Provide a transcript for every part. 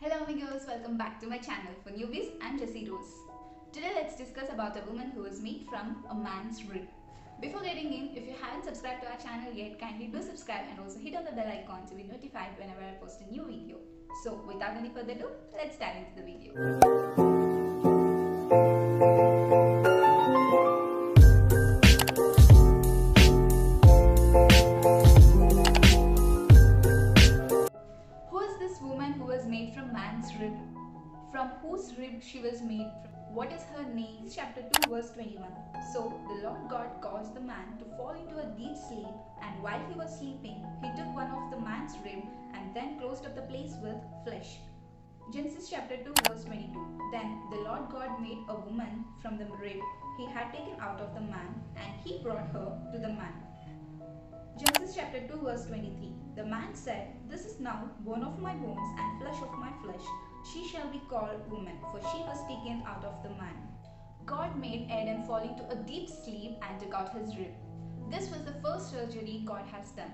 Hello amigos, welcome back to my channel. For newbies, I'm Rose. Today let's discuss about a woman who was made from a man's rib. Before getting in, if you haven't subscribed to our channel yet, kindly do subscribe and also hit on the bell icon to be notified whenever I post a new video. So without any further ado, let's dive into the video. Who is this woman who was made from man's rib? From whose rib she was made from? What is her name? Chapter 2 verse 21. So the Lord God caused the man to fall into a deep sleep, and while he was sleeping, he took one of the man's rib and then closed up the place with flesh. Genesis chapter 2 verse 22. Then the Lord God made a woman from the rib he had taken out of the man, and he brought her to the man. Genesis chapter 2 verse 23. The man said, "This is now bone of my bones and flesh of my flesh. She shall be called woman, for she was taken out of the man." God made Adam fall into a deep sleep and took out his rib. This was the first surgery God has done.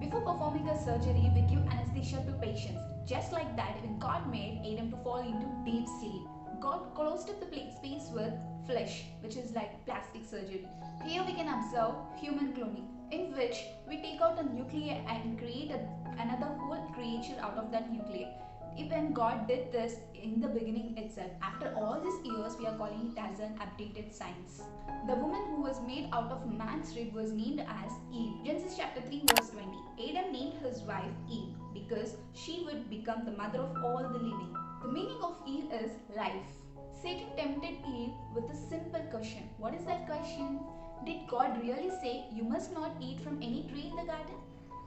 Before performing a surgery, we give anesthesia to patients. Just like that, when God made Adam to fall into deep sleep, God closed up the space with flesh, which is like plastic surgery. Here we can observe human cloning, in which we take out a nuclei and create another whole creature out of that nuclei. Even God did this in the beginning itself. After all these years, we are calling it as an updated science. The woman who was made out of man's rib was named as Eve. Genesis chapter 3 verse 20. Adam named his wife Eve because she would become the mother of all the living. The meaning of Eve is life. Satan tempted Eve with a simple question. What is that question? Did God really say you must not eat from any tree in the garden?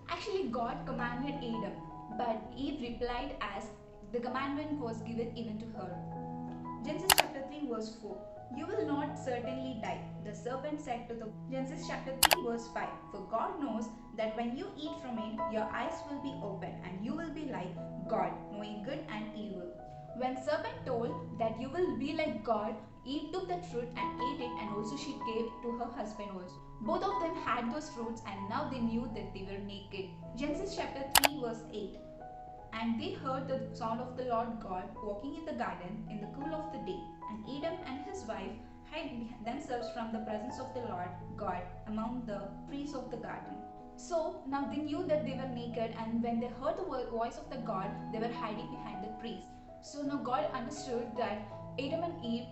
Actually, God commanded Adam, but Eve replied as the commandment was given even to her. Genesis chapter 3 verse 4. You will not certainly die, the serpent said to the Genesis chapter 3 verse 5. For God knows that when you eat from it, your eyes will be open and you will be like God, knowing good and evil. When serpent told that you will be like God, Eve took that fruit and ate it, and also she gave to her husband also. Both of them had those fruits, and now they knew that they were naked. Genesis chapter 3 verse 8. And they heard the sound of the Lord God walking in the garden in the cool of the day. And Adam and his wife hid themselves from the presence of the Lord God among the trees of the garden. So now they knew that they were naked, and when they heard the voice of the God, they were hiding behind the trees. So now God understood that Adam and Eve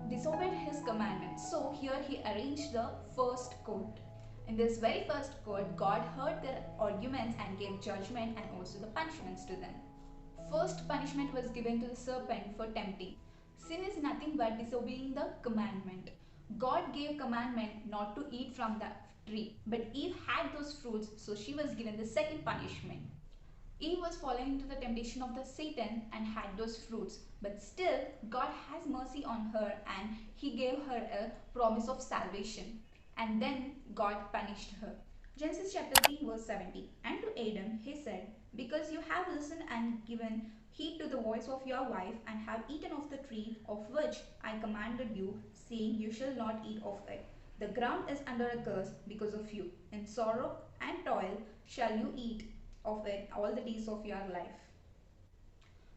disobeyed his commandment. So here he arranged the first court. In this very first court, God heard their arguments and gave judgment and also the punishments to them. First punishment was given to the serpent for tempting. Sin is nothing but disobeying the commandment. God gave commandment not to eat from the tree, but Eve had those fruits, so she was given the second punishment. Eve was falling into the temptation of the Satan and had those fruits, but still God has mercy on her and he gave her a promise of salvation. And then God punished her. Genesis chapter 3 verse 70. And to Adam he said, "Because you have listened and given heed to the voice of your wife, and have eaten of the tree of which I commanded you, saying you shall not eat of it. The ground is under a curse because of you. In sorrow and toil shall you eat of it all the days of your life."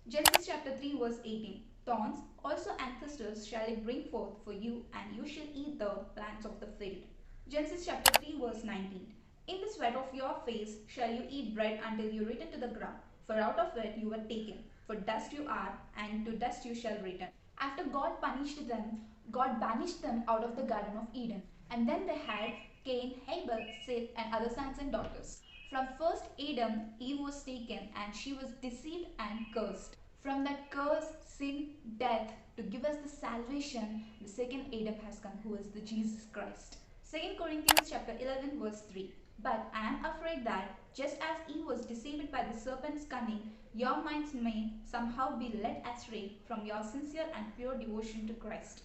Genesis chapter 3 verse 18. Thorns also and thistles shall it bring forth for you, and you shall eat the plants of the field. Genesis chapter 3 verse 19. In the sweat of your face shall you eat bread until you return to the ground, for out of it you were taken. For dust you are, and to dust you shall return. After God punished them, God banished them out of the Garden of Eden. And then they had Cain, Abel, Seth, and other sons and daughters. From first Adam, Eve was taken, and she was deceived and cursed. From that curse, sin, death, to give us the salvation, the second Adam has come, who is the Jesus Christ. 2 Corinthians chapter 11 verse 3. But I am afraid that just as Eve was deceived by the serpent's cunning, your minds may somehow be led astray from your sincere and pure devotion to Christ.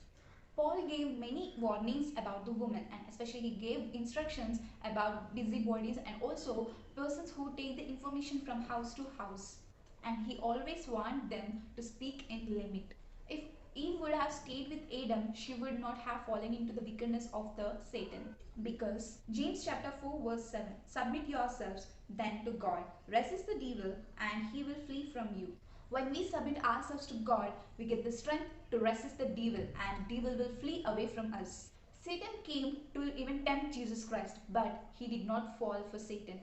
Paul gave many warnings about the woman, and especially he gave instructions about busybodies and also persons who take the information from house to house. And he always warned them to speak in limit. If Eve would have stayed with Adam, she would not have fallen into the wickedness of the Satan. Because James chapter 4 verse 7, submit yourselves then to God, resist the devil and he will flee from you. When we submit ourselves to God, we get the strength to resist the devil, and devil will flee away from us. Satan came to even tempt Jesus Christ, but he did not fall for Satan.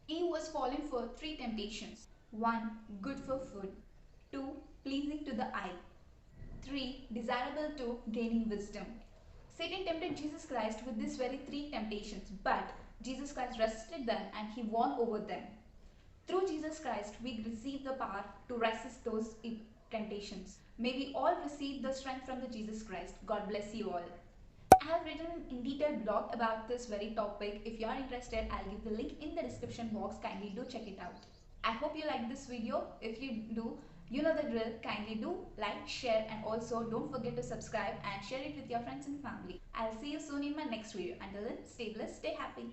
Eve was fallen for three temptations. 1. Good for food. 2. Pleasing to the eye. 3. Desirable to gaining wisdom. Satan tempted Jesus Christ with these very three temptations, but Jesus Christ resisted them and he won over them. Through Jesus Christ, we receive the power to resist those temptations. May we all receive the strength from the Jesus Christ. God bless you all. I have written in detailed blog about this very topic. If you are interested, I'll give the link in the description box. Kindly do check it out. I hope you like this video. If you do, you know the drill. Kindly do like, share, and also don't forget to subscribe and share it with your friends and family. I'll see you soon in my next video. Until then, stay blessed, stay happy.